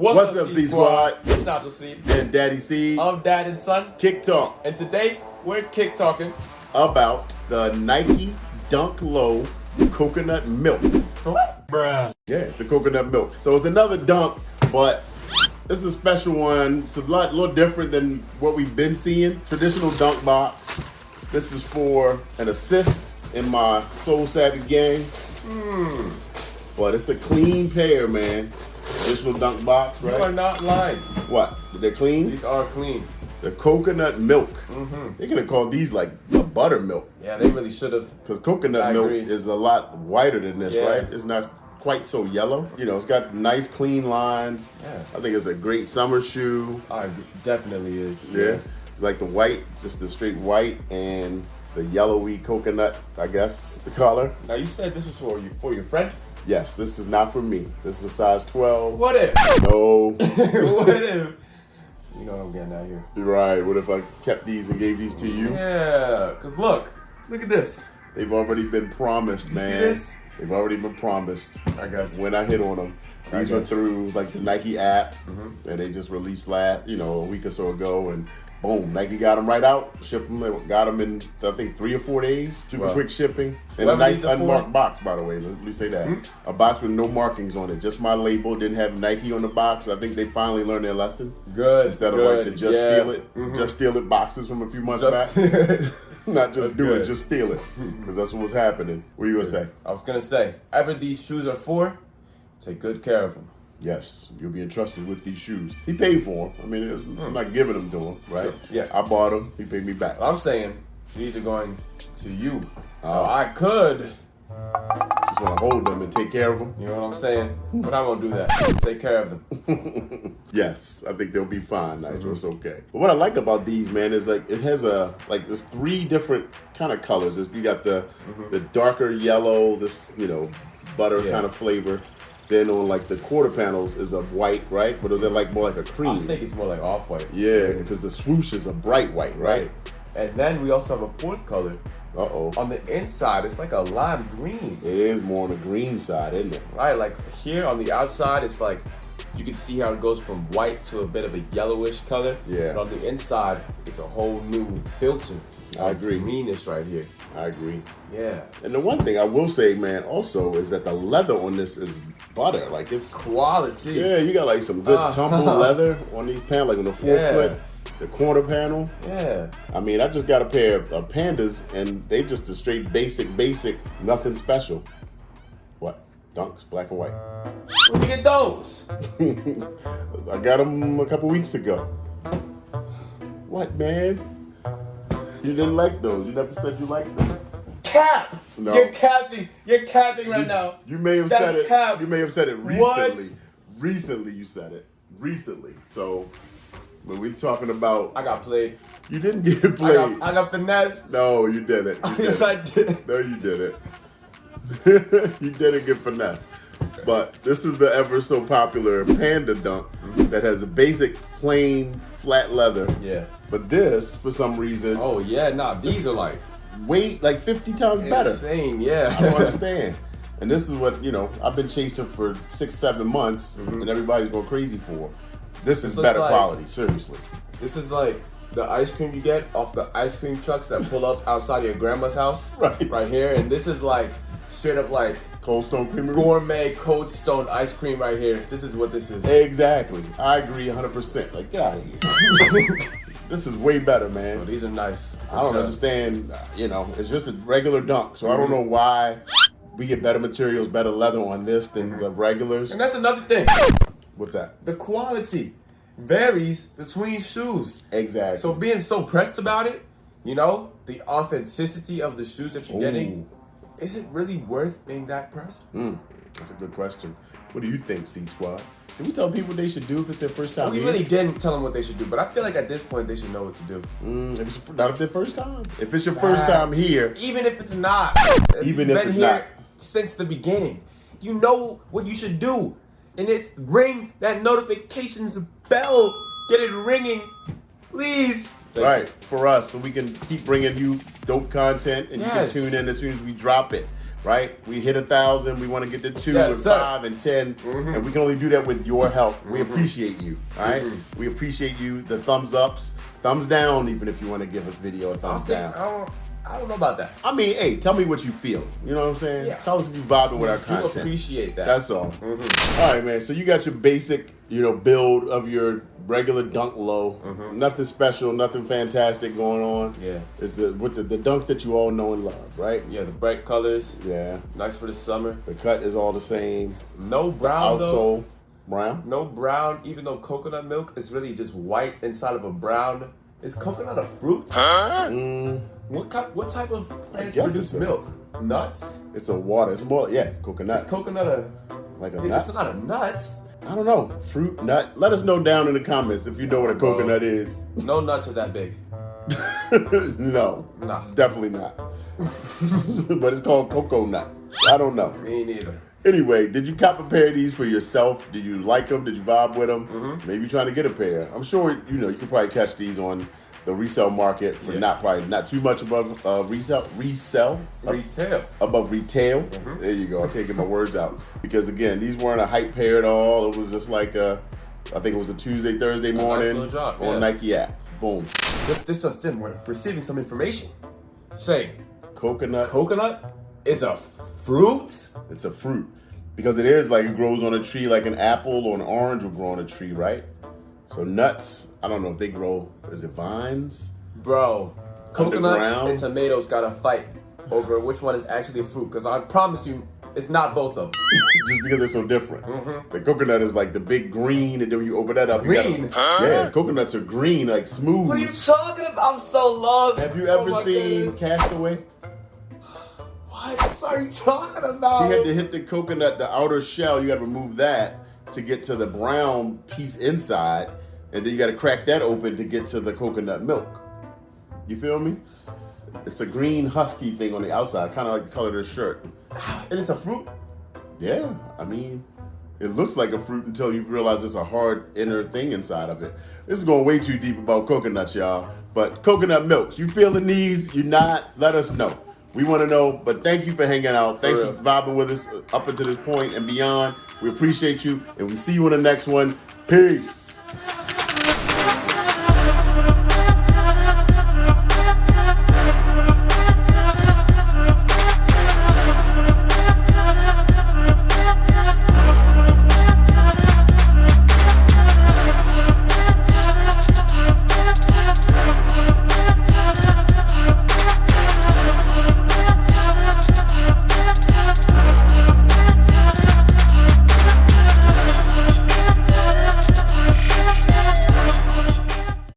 What's up, C Squad? It's Nigel Seed. And Daddy Seed. I'm Dad and Son. Kick Talk. And today, we're kick talking about the Nike Dunk Low coconut milk. What? Bruh. Yeah, the coconut milk. So it's another dunk, but this is a special one. It's a little different than what we've been seeing. Traditional dunk box. This is for an assist in my Soul Savvy gang. But it's a clean pair, man. Traditional dunk box, right? You are not lying. What? They're clean? These are clean. The coconut milk. They could have called these like a buttermilk. Yeah, they really should have. Because coconut milk is a lot whiter than this, right? It's not quite so yellow. You know, it's got nice clean lines. Yeah. I think it's a great summer shoe. It definitely is. Yeah. Like the white, just the straight white and the yellowy coconut, I guess, the color. Now you said this was for your friend? Yes, this is not for me. This is a size 12. What if? No. What if? You know what I'm getting at here. Right, what if I kept these and gave these to you? Yeah, because look at this. They've already been promised, man. See this? They've already been promised. I guess. When I hit on them. These were through like the Nike app, and they just released a week or so ago, and boom, Nike got them right out, shipped them, got them in I think 3 or 4 days, super quick shipping, and a nice unmarked box, by the way. Let me say that a box with no markings on it, just my label, didn't have Nike on the box. I think they finally learned their lesson. Good. Instead of like the just steal it boxes from a few months back. Not just do it, just steal it, because that's what was happening. What are you gonna say? I was gonna say, whatever these shoes are for, take good care of them. Yes, you'll be entrusted with these shoes. He paid for them. I mean, I'm not giving them to him, right? Sure. Yeah. I bought them. He paid me back. I'm saying these are going to you. I could. Just want to hold them and take care of them. You know what I'm saying? But I'm going to do that. Take care of them. Yes, I think they'll be fine, Nigel. It's okay. But what I like about these, man, is like it has there's 3 different kind of colors. We got the darker yellow, this, butter kind of flavor. Then on like the quarter panels is a white, right? But is it like more like a cream? I think it's more like off-white. Yeah, because the swoosh is a bright white, right? And then we also have a 4th color. Uh-oh. On the inside, it's like a lime green. It is more on the green side, isn't it? Right, like here on the outside, it's like, you can see how it goes from white to a bit of a yellowish color. Yeah. But on the inside, it's a whole new filter. I agree. Greenness right here. I agree. Yeah. And the one thing I will say, man, also is that the leather on this is butter. Like it's quality. Yeah, you got like some good tumble leather on these panels, like on the 4-foot, the corner panel. Yeah. I mean, I just got a pair of pandas, and they just a straight basic, nothing special. What? Dunks, black and white. Where'd you get those? I got them a couple weeks ago. What, man? You didn't like those. You never said you liked them. Cap! No. You're capping. You're capping right now. You may have said it. You may have said it recently. What? Recently, you said it. Recently. So when we're talking about, I got played. You didn't get played. I got finessed. No, you didn't. Yes, I did. No, you didn't. You didn't get finessed. But this is the ever so popular Panda Dunk that has a basic plain flat leather. Yeah. But this, for some reason, these are like like 50 times better. Insane, yeah. I don't understand. And this is what, I've been chasing for 6-7 months, and everybody's going crazy for. This is better quality, seriously. This is like the ice cream you get off the ice cream trucks that pull up outside your grandma's house. Right here. And this is like straight up like Cold Stone Creamery? Gourmet Cold Stone ice cream right here. This is what this is. Exactly. I agree 100%. Like, get out of here. This is way better, man. So these are nice. I don't understand, it's just a regular dunk. So I don't know why we get better materials, better leather on this than the regulars. And that's another thing. What's that? The quality varies between shoes. Exactly. So being so pressed about it, the authenticity of the shoes that you're getting, is it really worth being that pressed? That's a good question. What do you think, C Squad? Did we tell people they should do if it's their first time here? We really didn't tell them what they should do, but I feel like at this point they should know what to do. Not if their first time. If it's your first time here. Even if it's not. Even if it's not. Since the beginning. You know what you should do. And it's ring that notifications bell. Get it ringing. Please. Right. For us, so we can keep bringing you dope content and you can tune in as soon as we drop it. right? We hit 1,000. We want to get to 2 Yes, and sir. 5 and 10, and we can only do that with your help. We appreciate you, all right? We appreciate you. The thumbs ups, thumbs down, even if you want to give a video a thumbs down. I don't know about that. I mean, hey, tell me what you feel. You know what I'm saying? Yeah. Tell us if you vibing with our You content. appreciate that. That's all. All right, man. So you got your basic, build of your regular dunk low. Nothing special, nothing fantastic going on. Yeah. It's with the dunk that you all know and love, right? Yeah, the bright colors. Yeah. Nice for the summer. The cut is all the same. No brown though. Outsole, brown. No brown, even though coconut milk is really just white inside of a brown. Is coconut a fruit? What type of plants guess produce it's milk? Nuts? It's a water. It's more, coconut. Is coconut a... Like a It's nut. not a nut. I don't know. Fruit, nut. Let us know down in the comments if you know what a coconut is. No nuts are that big. No. Nah. Definitely not. But it's called cocoa nut. I don't know. Me neither. Anyway, did you cop a pair of these for yourself? Did you like them? Did you vibe with them? Maybe you're trying to get a pair. I'm sure you could probably catch these on the resale market for not too much above retail. Above retail. There you go. I can't get my words out because again, these weren't a hype pair at all. It was just like I think it was a Tuesday, Thursday morning nice drop, on Nike app. Boom. This just in. We're receiving some information saying Coconut is a fruit. It's a fruit because it is like it grows on a tree like an apple or an orange will grow on a tree, right? So nuts, I don't know if they grow. Is it vines? Bro, coconuts Underground? and tomatoes gotta fight over which one is actually a fruit. Because I promise you, it's not both of them. Just because they're so different. The coconut is like the big green, and then when you open that up, Green? Yeah, coconuts are green, like smooth. What are you talking about? I'm so lost. Have you Oh ever my seen goodness. Castaway? What are you talking about? He had to hit the coconut, the outer shell. You got to remove that to get to the brown piece inside, and then you got to crack that open to get to the coconut milk. You feel me? It's a green husky thing on the outside, kind of like the color of the shirt. And it's a fruit? Yeah, I mean, it looks like a fruit until you realize it's a hard inner thing inside of it. This is going way too deep about coconuts, y'all. But coconut milks, you feeling these? You not? Let us know. We want to know, but thank you for hanging out. Thanks for vibing with us up until this point and beyond. We appreciate you, and we see you in the next one. Peace.